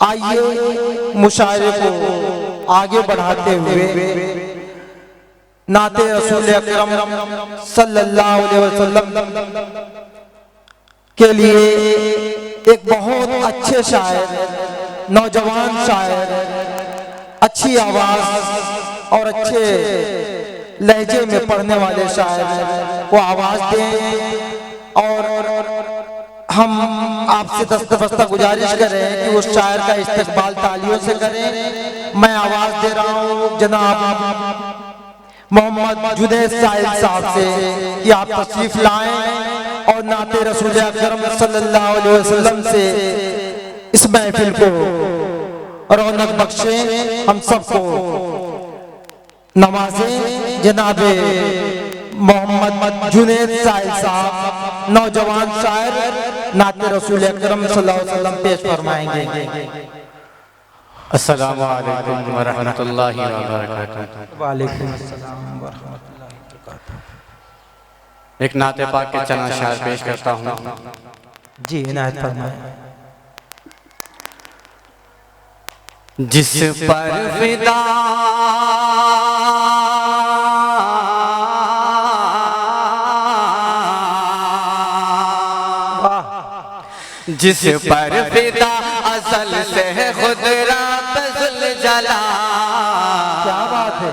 आइए मुशायरे को आगे बढ़ाते हुए नाते रसूल अकरम सल्लल्लाहु अलैहि वसल्लम के लिए एक बहुत अच्छे शायर, नौजवान शायर, अच्छी आवाज और अच्छे लहजे में पढ़ने वाले शायर को आवाज दें। और हम आपसे दस्तबस्ता गुजारिश कर रहे हैं कि उस शायर का इस्तकबाल तालियों से करें। मैं आवाज दे रहा हूँ जनाब मोहम्मद जुनैद साहिल साहब से कि आप तशरीफ लाएं और नाते रसूल अकरम सल्लल्लाहु अलैहि वसल्लम से इस महफिल को रौनक बख्शें, हम सबको नवाजें। जनाबे मोहम्मद जुनैद साहिल साहब नौजवान शायर नाते रसूल अकरम सल्लल्लाहु अलैहि वसल्लम पेश फरमाएंगे। अस्सलामु अलैकुम व रहमतुल्लाहि व बरकातुहू। वालेकुम अस्सलाम व रहमतुल्लाहि व बरकातुहू। एक नाते पाक के चंद अशआर पेश करता हूँ। जी इनायत फरमाएं। जिस पर फिदा जिस पर फिदा असल से है खुदरा बज़ल जला, क्या बात है।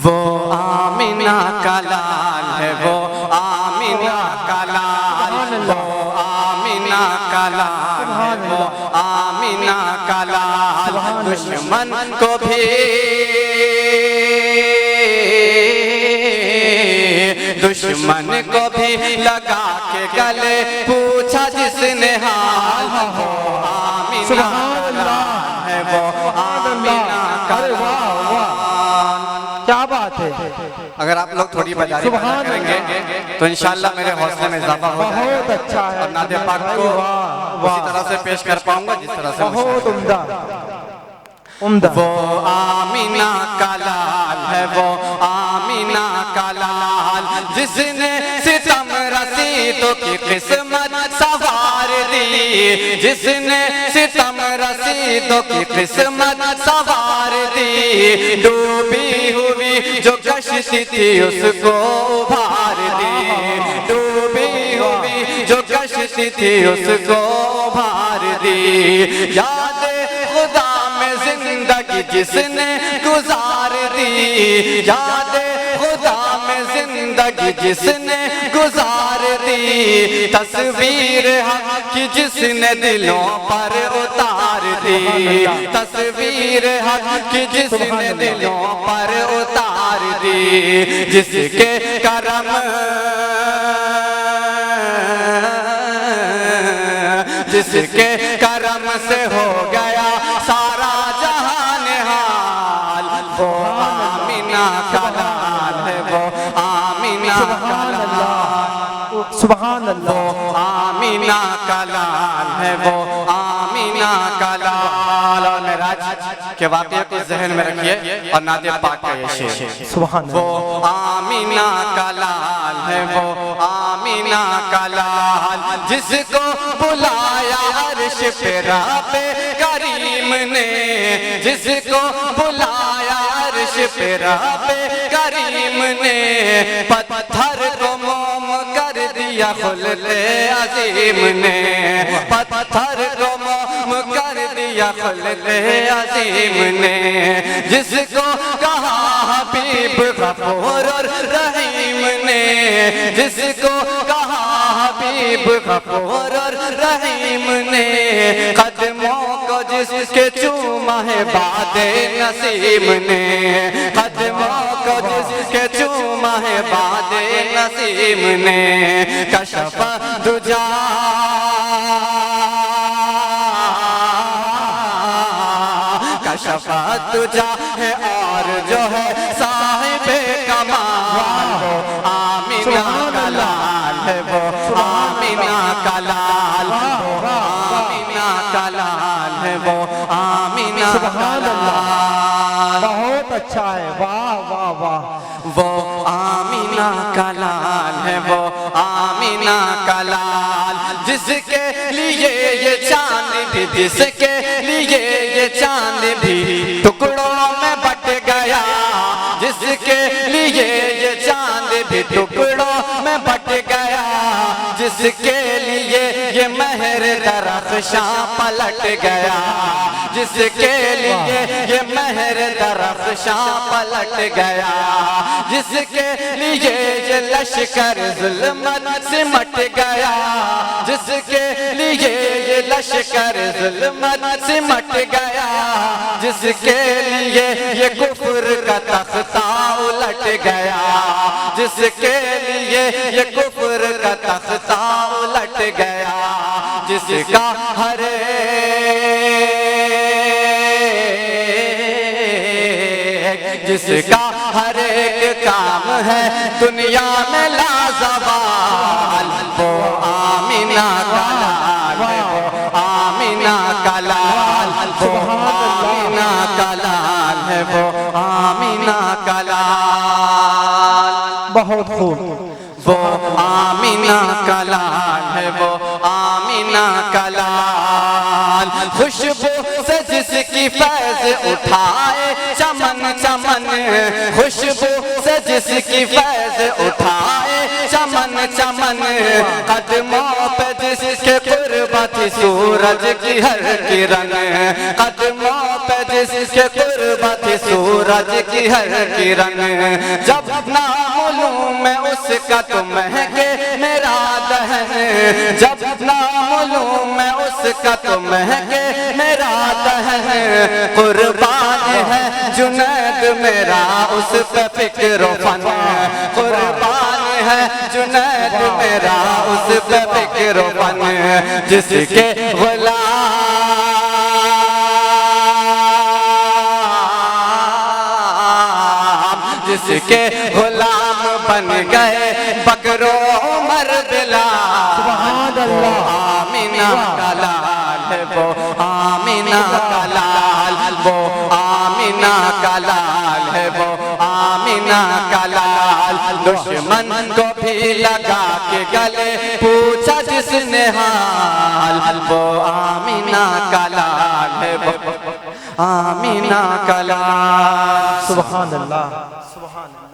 वो आमिना का लाल है, वो आमिना का लाल, वो आमिना का लाल है, वो आमिना का लाल। दुश्मन को भी लगा के गले पूछा जिसने हाल, वो आमिना का लाल है, वो आमिना का लाल। क्या बात है। अगर आप लोग थोड़ी बजारी बजा करेंगे तो इंशाल्लाह मेरे हौसले में इजाफा हो जाएगा। बहुत अच्छा है। और नाते पाक को उसी तरह से पेश कर पाऊंगा जिस तरह से बहुत उम्दा उम्दा। वो आमिना का लाल है, वो आमिना का लाल, जिसने सितम रसीदों की किस्मत सवार दी, जिसने सितम रसीदों की किस्मत सवार दी। डूबी हुई जो कश्ती थी उसको उभार दी, डूबी हुई जो कश्ती थी उसको उभार दी। याद खुदा में जिंदगी जिसने गुजार दी, याद खुदा में जिंदगी जिसने गुजार दी। तस्वीर हक की जिसने दिलों पर उतार दी, तस्वीर हक की जिसने दिलों पर उतार दी। जिसके करम जिसके करम से हो गया सारा जहान हाल, वो आमिना का लाल है, वो आमिना का लाल। सुभान अल्लाह। आमिना का लाल है, वो आमिना का लाल। और मेराज के वाक़े को ज़हन में रखिए और नाते पाक का ये शेर। सुभान वो आमिना का लाल है, वो आमिना का लाल, जिसको बुलाया अर्श पे रब्बे करीम ने, जिसको बुलाया अर्श पे रब्बे करीम ने। पत्थर को मोम कर दिया खुल्दे अजीम ने, पत्थर को मोम कर दिया खुल्दे अजीम ने। जिसको कहा हबीब गफूर और रहीम ने, जिसको कहा हबीब गफूर और रहीम ने। कदमों को जिसके चूमा है बादे नसीम ने, कदमों को जिसके चूमा है बादे नसीम ने। कशफ दुजा कशफ तुझा है और जो है साहिबे कमाल, वो आमिना का लाल है, वो आमिना का लाल, वो आमिना का लाल है, वो आमिना का लाल। बहुत अच्छा है। वाह वाह वाह। वो आमिना का लाल है, वो आमिना का लाल, जिसके लिए ये चांद भी, जिसके लिए ये चांद भी टुकड़ों में बट गया, जिसके लिए ये चांद भी टुकड़ों में बट गया, जिसके लिए ये महर दरख्शां पलट गया, जिसके लिए ये महर दरख्शां पलट गया, जिसके लिए ये लश्कर जुल्मत सिमट गया, जिसके लिए ये लश्कर जुल्मत सिमट गया, जिसके लिए ये कुफ्र का तख्ता उलट गया, जिसके लिए ये कुफ्र का तख्ता उलट गया, जिसका हर जिसका हर एक काम है दुनिया में लाजवाल, वो आमीना का लाल है, वो आमीना का लाल, वो आमीना का लाल है, वो आमीना का लाल। बहुत खूब। वो आमीना का लाल है, वो आमीना का लाल, खुशबू से जिसकी फैज़ उठाए चमन चमन, खुशबू से जिसकी फैज़ उठाए चमन चमन, कदमों पे जिसके कुर्बत सूरज की हर किरण, कदमों पे जिसके कुर्बत सूरज की हर किरण, जब नामालूम में उसका तो महके मेरा दहन, जब नामालूम में उसका तो महके मेरा दहन, कुर्बान है जुनैद मेरा उस पे फिक्र फन, कुर्बान है जुनैद मेरा उस पे फिक्र फन, जिसके गुलाम जिसके गुलाम बन गए बकरो उमर बिलाल, सुभान अल्लाह। आमीना का लाल है, वो आमीना का लाल, वो आमीना का लाल है, वो आमीना का लाल, दुश्मन को भी लगा के गले पूछा जिसने हाल, वो आमीना का लाल है, वो आमीना का लाल। सुभान अल्लाह, सुभान अल्लाह।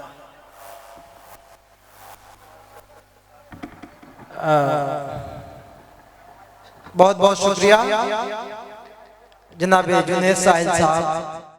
बहुत बहुत शुक्रिया जनाब जुनैद साहिल साहब।